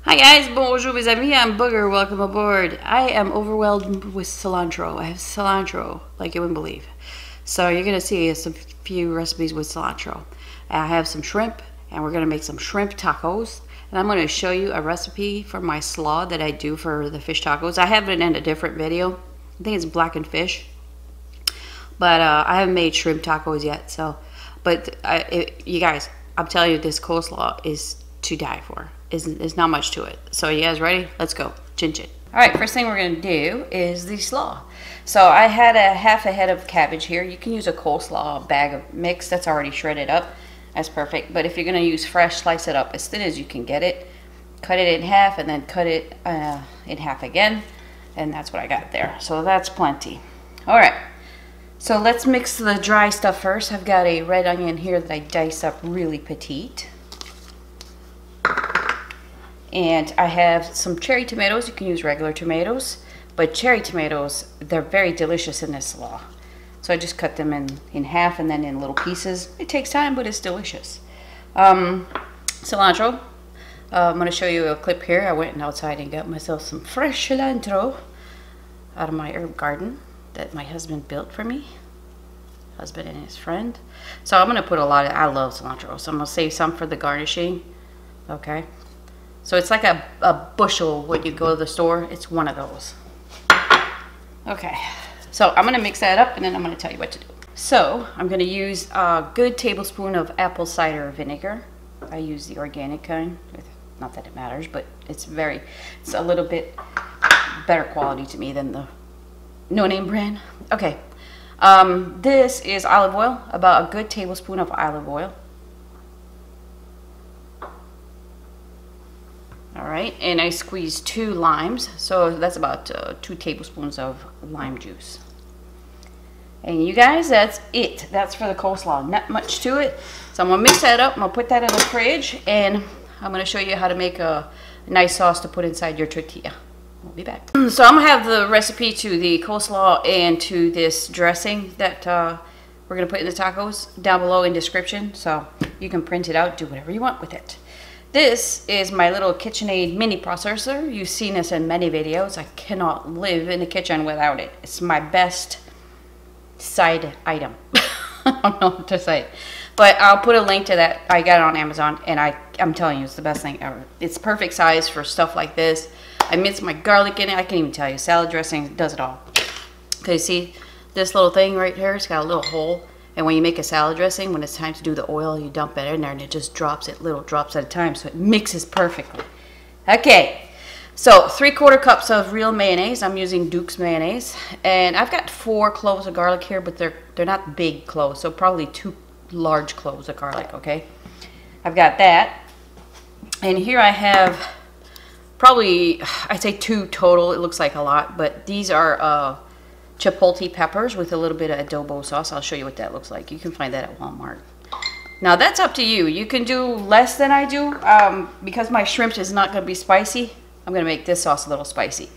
Hi guys, bonjour mes amis, I'm Booger, welcome aboard. I am overwhelmed with cilantro. I have cilantro like you wouldn't believe. So you're gonna see some few recipes with cilantro. I have some shrimp and we're gonna make some shrimp tacos. And I'm gonna show you a recipe for my slaw that I do for the fish tacos. I have it in a different video. I think it's blackened fish. But I haven't made shrimp tacos yet. You guys, I'm telling you, this coleslaw is to die for. There's not much to it. So you guys ready? Let's go. Chin chin. All right, first thing we're gonna do is the slaw. So I had a half a head of cabbage here. You can use a coleslaw bag of mix that's already shredded up. That's perfect. But if you're gonna use fresh, slice it up as thin as you can get it. Cut it in half and then cut it in half again. And that's what I got there. So that's plenty. All right. So let's mix the dry stuff first. I've got a red onion here that I diced up really petite. And I have some cherry tomatoes. You can use regular tomatoes, but cherry tomatoes, they're very delicious in this slaw. So I just cut them in half and then in little pieces. It takes time, but it's delicious. Cilantro. I'm going to show you a clip here. I went outside and got myself some fresh cilantro out of my herb garden that my husband built for me. Husband and his friend. So I'm going to put a lot of, I love cilantro, so I'm going to save some for the garnishing. Okay. So it's like a bushel when you go to the store. It's one of those. Okay, so I'm gonna mix that up and then I'm gonna tell you what to do. So I'm gonna use a good tablespoon of apple cider vinegar. I use the organic kind. Not that it matters, but it's a little bit better quality to me than the no-name brand. Okay, this is olive oil, about a good tablespoon of olive oil. Alright, and I squeezed 2 limes, so that's about 2 tablespoons of lime juice. And you guys, that's it. That's for the coleslaw. Not much to it. So I'm going to mix that up. I'm going to put that in the fridge, and I'm going to show you how to make a nice sauce to put inside your tortilla. We'll be back. So I'm going to have the recipe to the coleslaw and to this dressing that we're going to put in the tacos down below in description. So you can print it out, do whatever you want with it. This is my little KitchenAid mini processor. You've seen this in many videos. I cannot live in the kitchen without it. It's my best side item. I don't know what to say. But I'll put a link to that. I got it on Amazon, and I'm telling you, it's the best thing ever. It's perfect size for stuff like this. I minced my garlic in it. I can't even tell you. Salad dressing does it all. Okay, see this little thing right here? It's got a little hole. And when you make a salad dressing, when it's time to do the oil, you dump it in there and it just drops it, little drops at a time, so it mixes perfectly. Okay, so 3/4 cups of real mayonnaise. I'm using Duke's mayonnaise. And I've got 4 cloves of garlic here, but they're not big cloves, so probably 2 large cloves of garlic, okay? I've got that. And here I have probably, I'd say 2 total. It looks like a lot, but these are Chipotle Peppers with a little bit of adobo sauce. I'll show you what that looks like. You can find that at Walmart. Now that's up to you. You can do less than I do. Because my shrimp is not going to be spicy, I'm going to make this sauce a little spicy.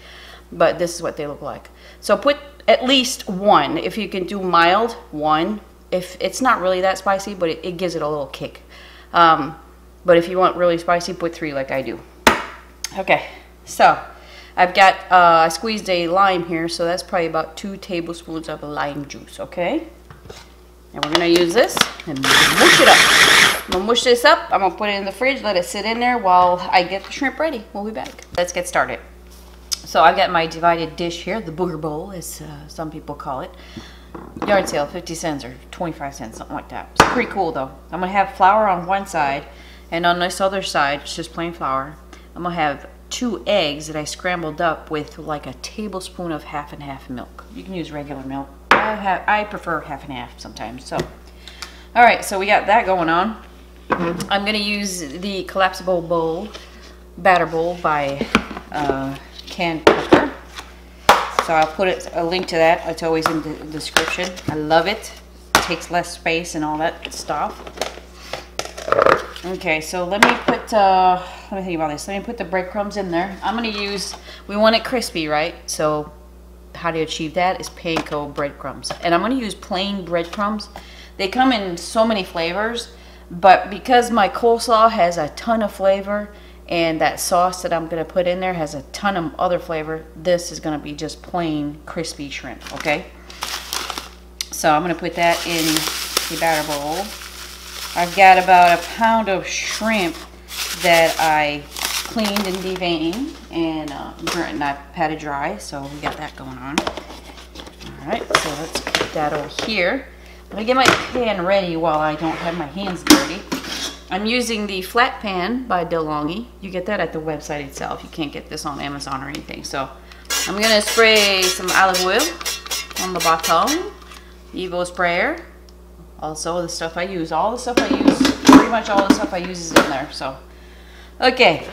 But this is what they look like. So put at least 1. If you can do mild, 1. If it's not really that spicy, but it gives it a little kick. But if you want really spicy, put 3 like I do. Okay, so I've got, I squeezed a lime here, so that's probably about 2 tablespoons of lime juice, okay? And we're going to use this and mush it up. I'm going to mush this up. I'm going to put it in the fridge, let it sit in there while I get the shrimp ready. We'll be back. Let's get started. So I've got my divided dish here, the booger bowl, as some people call it. Yard sale, 50 cents or 25 cents, something like that. It's pretty cool, though. I'm going to have flour on one side, and on this other side, it's just plain flour. I'm going to have 2 eggs that I scrambled up with like a tablespoon of half and half milk. You can use regular milk. I prefer half and half sometimes. So, all right, so we got that going on. I'm going to use the collapsible bowl, batter bowl by Can Cooker. So I'll put a link to that. It's always in the description. I love it. It takes less space and all that stuff. Okay, so let me put, let me think about this. Let me put the breadcrumbs in there. I'm going to use, we want it crispy, right? So how to achieve that is panko breadcrumbs. And I'm going to use plain breadcrumbs. They come in so many flavors, but because my coleslaw has a ton of flavor And that sauce that I'm going to put in there has a ton of other flavor. This is going to be just plain crispy shrimp, okay? So I'm going to put that in the batter bowl. I've got about a pound of shrimp that I cleaned and deveined and I patted dry, so we got that going on. All right, so let's put that over here. I'm going to get my pan ready while I don't have my hands dirty. I'm using the flat pan by DeLonghi. You get that at the website itself. You can't get this on Amazon or anything. So I'm going to spray some olive oil on the bottom. Evo sprayer. Also the stuff I use. All the stuff I use, pretty much all the stuff I use is in there. So, okay.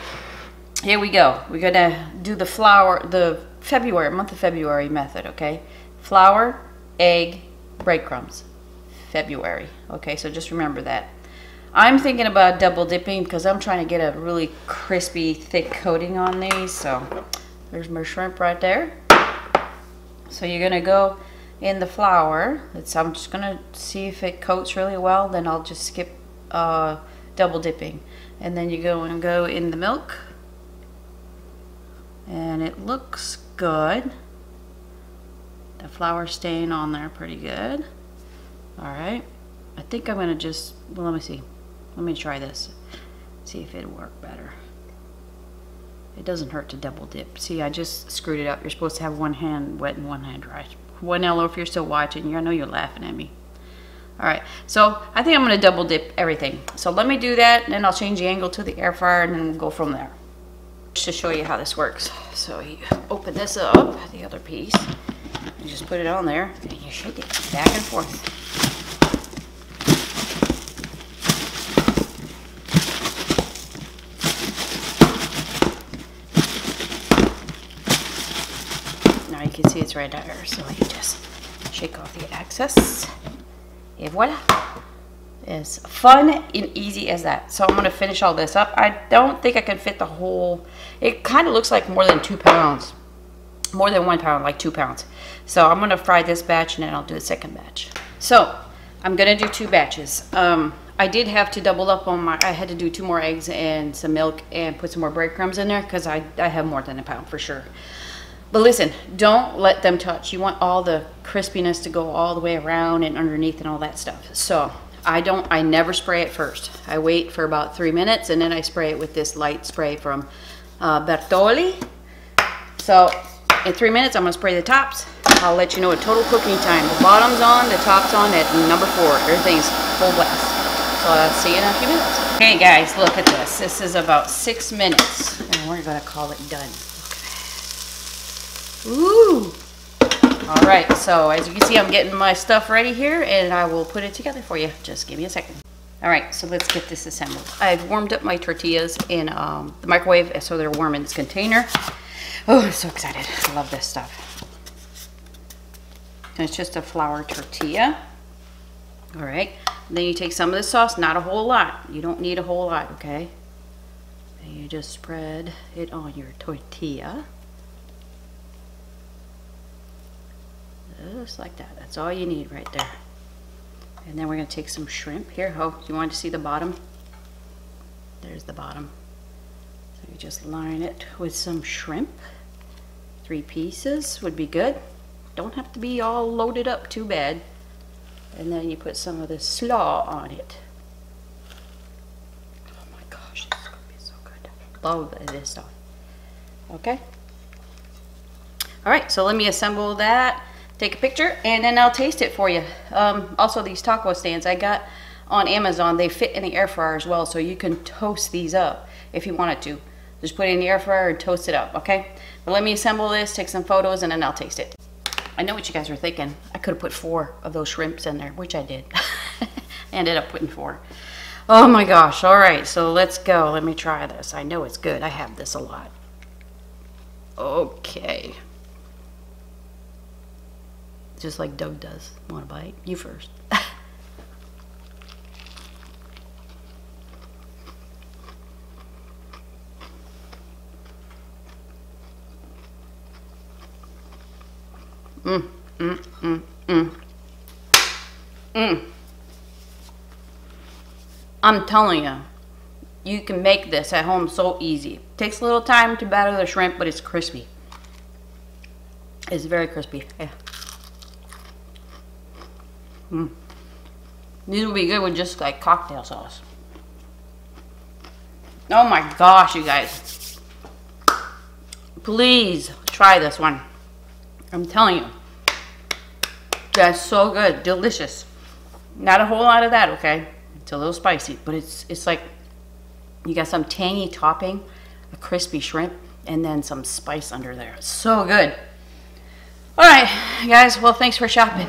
Here we go. We're going to do the flour, the month of February method, okay? Flour, egg, breadcrumbs. February. Okay, so just remember that. I'm thinking about double dipping because I'm trying to get a really crispy, thick coating on these. So there's my shrimp right there. So you're going to go in the flour. I'm just going to see if it coats really well. Then I'll just skip double dipping. And then you go and go in the milk. And it looks good. The flour's staying on there pretty good. All right. I think I'm going to just, well, let me see. Let me try this. See if it'll work better. It doesn't hurt to double dip. See, I just screwed it up. You're supposed to have one hand wet and one hand dry. Juanello, if you're still watching, I know you're laughing at me. All right, so I think I'm going to double dip everything. So let me do that, and then I'll change the angle to the air fryer, and then we'll go from there. Just to show you how this works. So you open this up, the other piece, and just put it on there, and you shake it back and forth. Now you can see it's right there, so you just shake off the excess. Et voila. It's fun and easy as that. So I'm going to finish all this up. I don't think I can fit the whole, it kind of looks like more than 2 pounds. More than 1 pound, like 2 pounds. So I'm going to fry this batch and then I'll do the second batch. So I'm going to do 2 batches. I did have to double up on I had to do 2 more eggs and some milk and put some more breadcrumbs in there because I have more than a pound for sure. But listen, don't let them touch. You want all the crispiness to go all the way around and underneath and all that stuff. So I never spray it first. I wait for about 3 minutes and then I spray it with this light spray from Bertolli. So in 3 minutes, I'm gonna spray the tops. I'll let you know a total cooking time. The bottom's on, the top's on at number 4. Everything's full blast. So I'll see you in a few minutes. Okay guys, look at this. This is about 6 minutes and we're gonna call it done. Ooh! All right, so as you can see, I'm getting my stuff ready here and I will put it together for you. Just give me a second. All right, so let's get this assembled. I've warmed up my tortillas in the microwave so they're warm in this container. Oh, I'm so excited. I love this stuff. And it's just a flour tortilla. All right, and then you take some of the sauce, not a whole lot. You don't need a whole lot, okay? And you just spread it on your tortilla. Just like that. That's all you need right there. And then we're going to take some shrimp here. Oh, you want to see the bottom? There's the bottom. So you just line it with some shrimp. 3 pieces would be good. Don't have to be all loaded up too bad. And then you put some of the slaw on it. Oh my gosh, this is going to be so good. Love this stuff. Okay. All right, so let me assemble that. Take a picture and then I'll taste it for you. Also these taco stands I got on Amazon, they fit in the air fryer as well, so you can toast these up if you wanted to. Just put it in the air fryer and toast it up, okay? But let me assemble this, take some photos, and then I'll taste it. I know what you guys are thinking. I could have put 4 of those shrimps in there, which I did. Ended up putting 4. Oh my gosh, all right, so let's go. Let me try this. I know it's good. I have this a lot. Okay. Just like Doug does. Want a bite? You first. I'm telling you, You can make this at home so easy. Takes a little time to batter the shrimp, but it's crispy. It's very crispy. Yeah. These would be good with just like cocktail sauce. Oh my gosh, you guys. Please try this one. I'm telling you. That's so good. Delicious. Not a whole lot of that, okay? It's a little spicy, but it's like you got some tangy topping, a crispy shrimp, and then some spice under there. It's so good. All right, guys. Well, thanks for shopping.